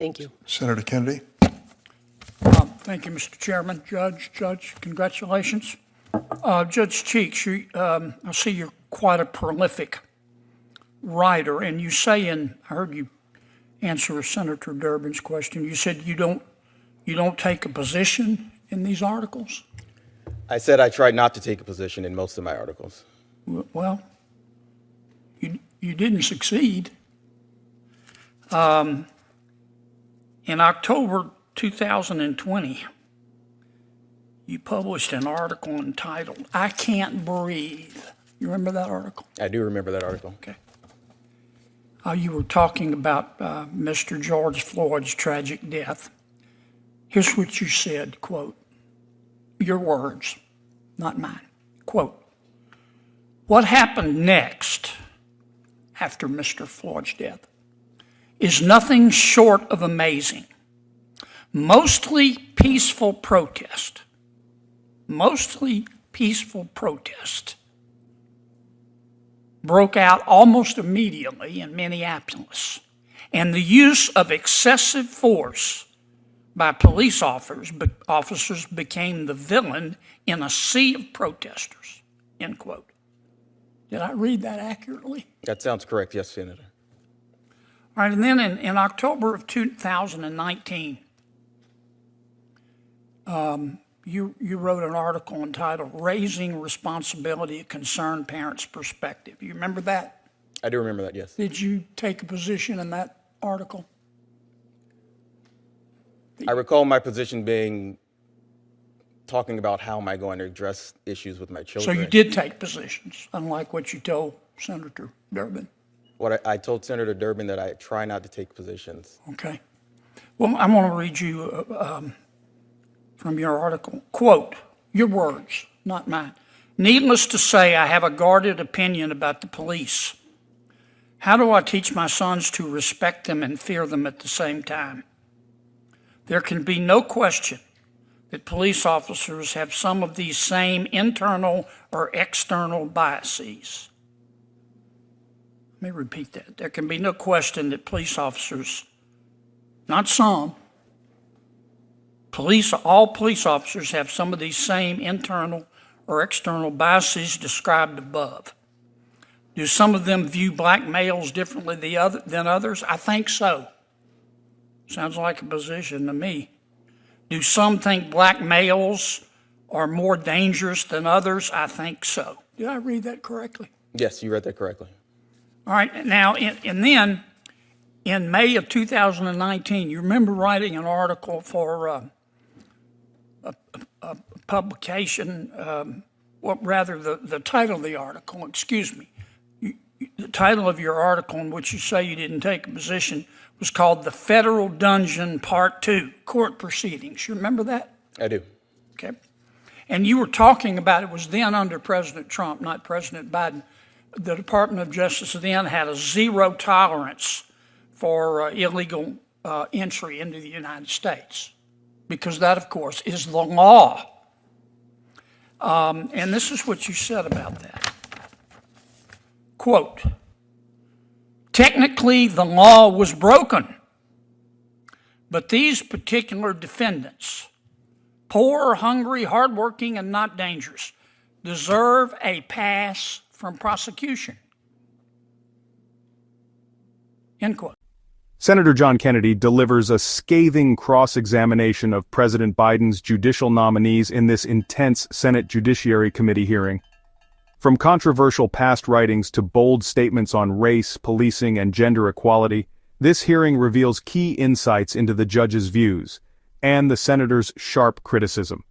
Thank you. Senator Kennedy. Thank you, Mr. Chairman. Judge, congratulations. Judge Cheeks, I see you're quite a prolific writer, and you say I heard you answer Senator Durbin's question. You said you don't take a position in these articles? I said I tried not to take a position in most of my articles. Well, you didn't succeed. In October 2020, you published an article entitled, "I Can't Breathe." You remember that article? I do remember that article. Okay. You were talking about Mr. George Floyd's tragic death. Here's what you said, quote, your words, not mine, quote, "What happened next after Mr. Floyd's death is nothing short of amazing. Mostly peaceful protest broke out almost immediately in Minneapolis, and the use of excessive force by police officers became the villain in a sea of protesters," end quote. Did I read that accurately? That sounds correct, yes, Senator. All right, and then in October of 2019, you wrote an article entitled "Raising Responsibility: A Concerned Parent's Perspective." You remember that? I do remember that, yes. Did you take a position in that article? I recall my position being talking about how am I going to address issues with my children. So you did take positions, unlike what you told Senator Durbin. What I told Senator Durbin that I try not to take positions. Okay. Well, I want to read you from your article. Quote, your words, not mine. "Needless to say, I have a guarded opinion about the police. How do I teach my sons to respect them and fear them at the same time? There can be no question that police officers have some of these same internal or external biases." Let me repeat that. There can be no question that police officers, not some, all police officers have some of these same internal or external biases described above. Do some of them view black males differently than others? I think so. Sounds like a position to me. Do some think black males are more dangerous than others? I think so. Did I read that correctly? Yes, you read that correctly. All right, now, and then in May of 2019, you remember writing an article for a publication, the title of the article, the title of your article in which you say you didn't take a position was called "The Federal Dungeon Part 2, Court Proceedings." You remember that? I do. Okay. And you were talking about, it was then under President Trump, not President Biden, the Department of Justice then had a zero tolerance for illegal entry into the United States, because that, of course, is the law. And this is what you said about that. Quote, "Technically, the law was broken, but these particular defendants, poor, hungry, hardworking, and not dangerous, deserve a pass from prosecution." End quote. Senator John Kennedy delivers a scathing cross-examination of President Biden's judicial nominees in this intense Senate Judiciary Committee hearing. From controversial past writings to bold statements on race, policing, and gender equality, this hearing reveals key insights into the judge's views and the senator's sharp criticism.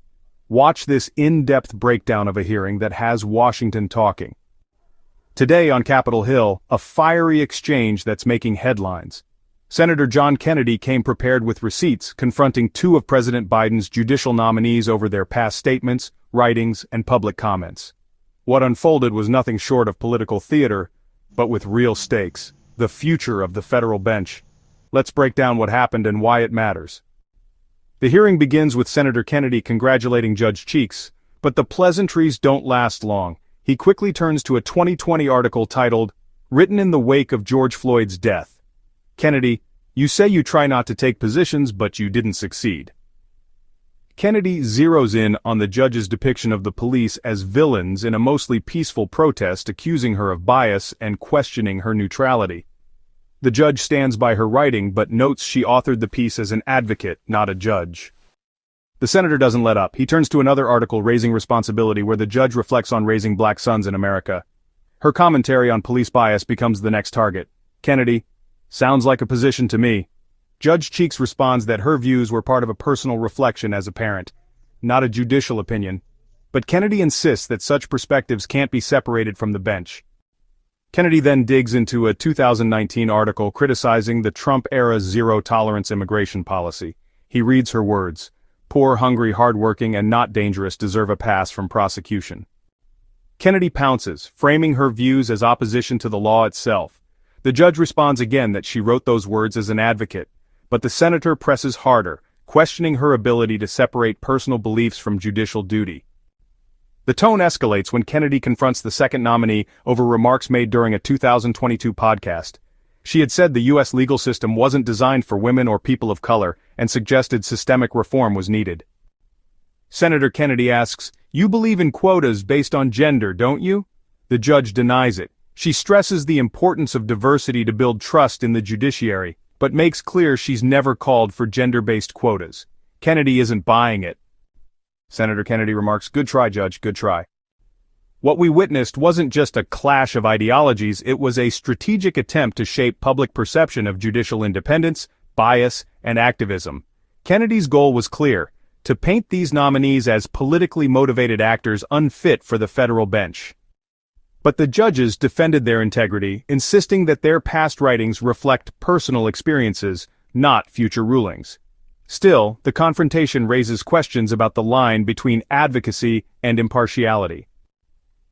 Watch this in-depth breakdown of a hearing that has Washington talking. Today on Capitol Hill, a fiery exchange that's making headlines. Senator John Kennedy came prepared with receipts confronting two of President Biden's judicial nominees over their past statements, writings, and public comments. What unfolded was nothing short of political theater, but with real stakes: the future of the federal bench. Let's break down what happened and why it matters. The hearing begins with Senator Kennedy congratulating Judge Cheeks, but the pleasantries don't last long. He quickly turns to a 2020 article titled, "Written in the Wake of George Floyd's Death." "Kennedy, You say you try not to take positions, but you didn't succeed. Kennedy zeroes in on the judge's depiction of the police as villains in a mostly peaceful protest, accusing her of bias and questioning her neutrality. The judge stands by her writing but notes she authored the piece as an advocate, not a judge. The senator doesn't let up. He turns to another article, Raising Responsibility, where the judge reflects on raising black sons in America. Her commentary on police bias becomes the next target. Kennedy, sounds like a position to me. Judge Cheeks responds that her views were part of a personal reflection as a parent, not a judicial opinion. But Kennedy insists that such perspectives can't be separated from the bench. Kennedy then digs into a 2019 article criticizing the Trump-era zero-tolerance immigration policy. He reads her words, "Poor, hungry, hardworking, and not dangerous deserve a pass from prosecution." Kennedy pounces, framing her views as opposition to the law itself. The judge responds again that she wrote those words as an advocate, but the senator presses harder, questioning her ability to separate personal beliefs from judicial duty. The tone escalates when Kennedy confronts the second nominee over remarks made during a 2022 podcast. She had said the U.S. legal system wasn't designed for women or people of color and suggested systemic reform was needed. Senator Kennedy asks, "You believe in quotas based on gender, don't you?" The judge denies it. She stresses the importance of diversity to build trust in the judiciary, but makes clear she's never called for gender-based quotas. Kennedy isn't buying it. Senator Kennedy remarks, "Good try, Judge, good try." What we witnessed wasn't just a clash of ideologies, it was a strategic attempt to shape public perception of judicial independence, bias, and activism. Kennedy's goal was clear: to paint these nominees as politically motivated actors unfit for the federal bench. But the judges defended their integrity, insisting that their past writings reflect personal experiences, not future rulings. Still, the confrontation raises questions about the line between advocacy and impartiality.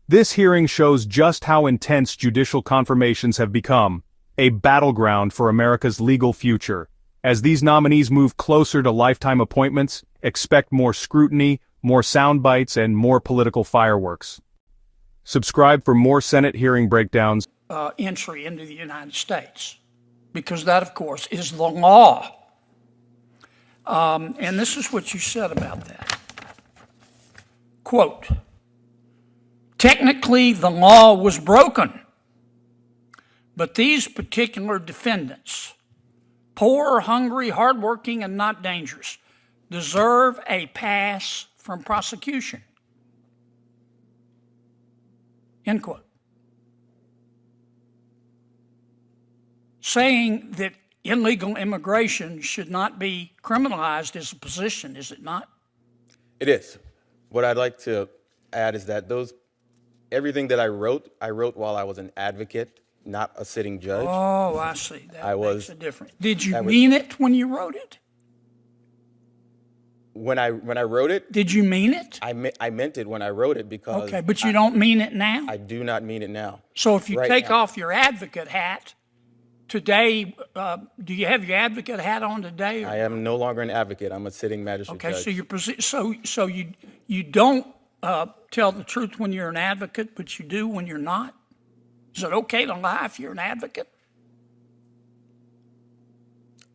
This hearing shows just how intense judicial confirmations have become, a battleground for America's legal future. As these nominees move closer to lifetime appointments, expect more scrutiny, more sound bites, and more political fireworks. Subscribe for more Senate hearing breakdowns. Entry into the United States, because that, of course, is the law. And this is what you said about that. Quote, "Technically, the law was broken, but these particular defendants, poor, hungry, hardworking, and not dangerous, deserve a pass from prosecution." End quote. Saying that illegal immigration should not be criminalized as a position, is it not? It is. What I'd like to add is that everything that I wrote while I was an advocate, not a sitting judge. Oh, I see. That makes a difference. Did you that was- mean it when you wrote it? When I wrote it, Did you mean it? I meant it when I wrote it because Okay, but you don't mean it now? I do not mean it now. So if you right take now. off your advocate hat today, do you have your advocate hat on today? I am no longer an advocate. I'm a sitting magistrate Okay, judge. so you don't tell the truth when you're an advocate, but you do when you're not? Is it okay to lie if you're an advocate?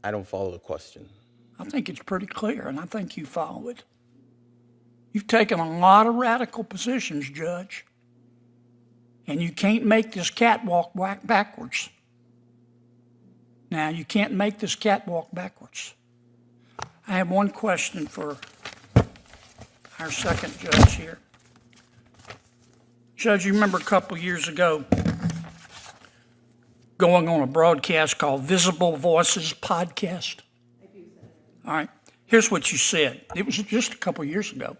I don't follow the question. I think it's pretty clear, and I think you follow it. You've taken a lot of radical positions, Judge, and you can't make this catwalk backwards. Now, you can't make this catwalk backwards. I have one question for our second judge here. Judge, you remember a couple of years ago going on a broadcast called Visible Voices Podcast? All right. Here's what you said. It was just a couple of years ago.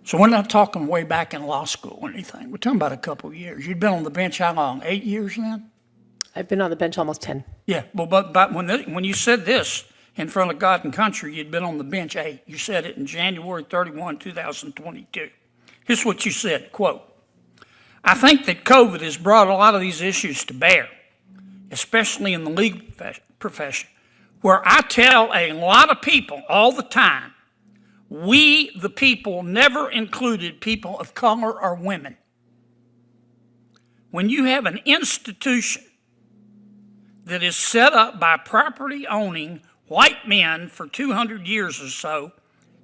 So we're not talking way back in law school or anything. We're talking about a couple of years. You'd been on the bench how long? 8 years then? I've been on the bench almost 10. Yeah. Well, but when you said this in front of God and country, you'd been on the bench 8. You said it in January 31, 2022. Here's what you said, quote, "I think that COVID has brought a lot of these issues to bear, especially in the legal profession, where I tell a lot of people all the time, we, the people, never included people of color or women. When you have an institution that is set up by property-owning white men for 200 years or so,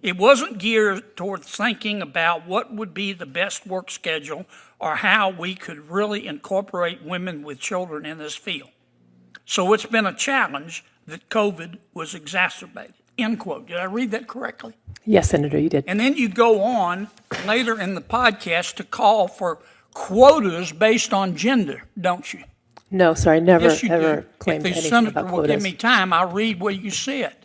it wasn't geared towards thinking about what would be the best work schedule or how we could really incorporate women with children in this field. So it's been a challenge that COVID was exacerbated, end quote. Did I read that correctly? Yes, Senator, you did. And then you go on later in the podcast to call for quotas based on gender, don't you? No, sir, I never, Yes, you ever do. claimed If the anything senator about will give quotas. me time, I'll read what you said.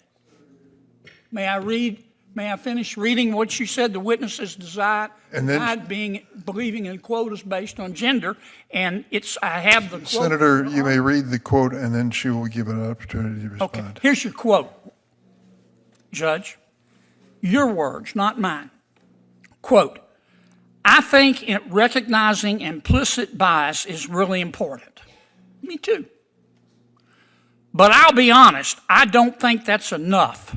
May I finish reading what you said? The witnesses denied believing in quotas based on gender, and I have the quote. Senator, you may read the quote, and then she will give an opportunity to Okay, respond. here's your quote, Judge. Your words, not mine. Quote, I think recognizing implicit bias is really important. Me too. But I'll be honest, I don't think that's enough.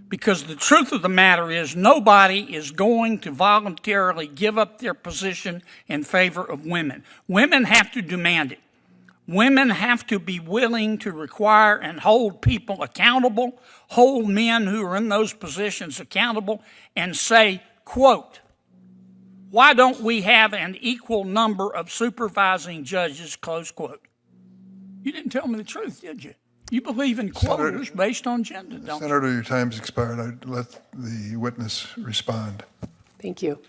Because the truth of the matter is nobody is going to voluntarily give up their position in favor of women. Women have to demand it. Women have to be willing to require and hold people accountable, hold men who are in those positions accountable, and say, quote, why don't we have an equal number of supervising judges, close quote. You didn't tell me the truth, did you? You believe in quotas based on gender, don't you? Senator, your time's expired. I'd let the witness respond. Thank you.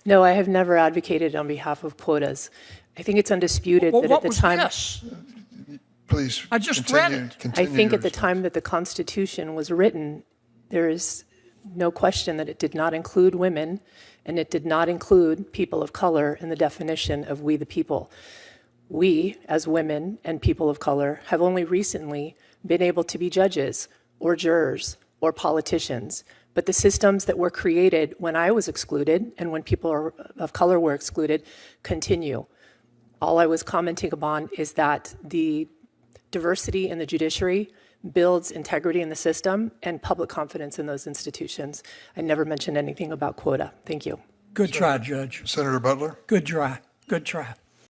No, I have never advocated on behalf of quotas. I think it's undisputed Well, that what at the was time. this? Please I just continue, read it. I continue think your at the response. time that the Constitution was written, there is no question that it did not include women, and it did not include people of color in the definition of we the people. We, as women and people of color, have only recently been able to be judges or jurors or politicians. But the systems that were created when I was excluded and when people of color were excluded continue. All I was commenting upon is that the diversity in the judiciary builds integrity in the system and public confidence in those institutions. I never mentioned anything about quota. Thank you. Good try, Judge. Senator Butler? Good try. Good try.